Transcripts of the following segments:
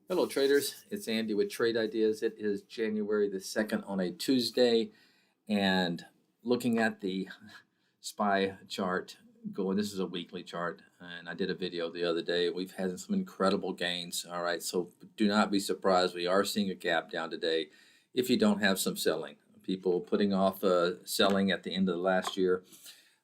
Hello traders, it's Andy with Trade Ideas. It is January the 2nd on a Tuesday, and looking at the SPY chart going, this is a weekly chart, and I did a video the other day. We've had some incredible gains. All right, so do not be surprised. We are seeing a gap down today if you don't have some selling. People putting off selling at the end of the last year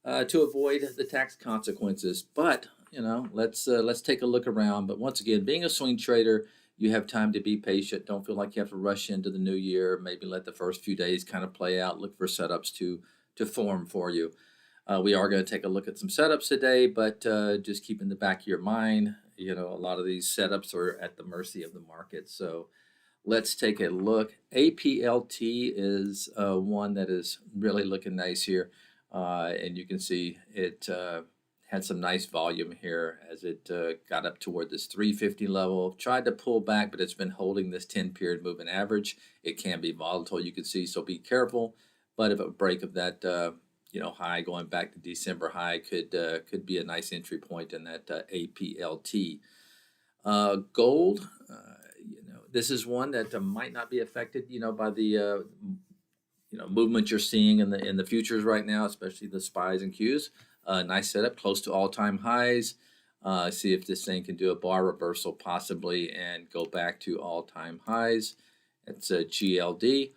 to avoid the tax consequences. But let's take a look around. But once again, being a swing trader, you have time to be patient. Don't feel like you have to rush into the new year. Maybe let the first few days kind of play out. Look for setups to form for you. We are going to take a look at some setups today, but just keep in the back of your mind, a lot of these setups are at the mercy of the market. So let's take a look. APLT is one that is really looking nice here. And you can see it had some nice volume here as it got up toward this 350 level. Tried to pull back, but it's been holding this 10-period moving average. It can be volatile, you can see, so be careful. But if a break of that high going back to December high could be a nice entry point in that APLT. Gold, this is one that might not be affected, by the movement you're seeing in the futures right now, especially the SPYs and Qs. Nice setup, close to all-time highs. See if this thing can do a bar reversal possibly and go back to all-time highs. It's a GLD.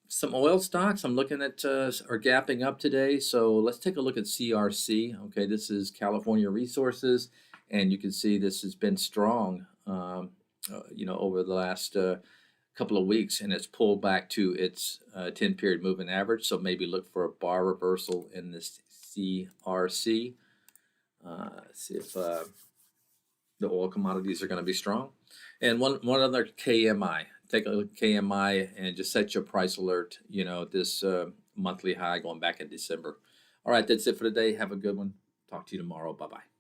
Some oil stocks I'm looking at are gapping up today. So let's take a look at CRC. Okay, this is California Resources, and you can see this has been strong, over the last couple of weeks, and it's pulled back to its 10-period moving average. So maybe look for a bar reversal in this CRC. See if the oil commodities are going to be strong. And one other KMI. Take a look at KMI and just set your price alert. This monthly high going back in December. All right, that's it for today. Have a good one. Talk to you tomorrow. Bye bye.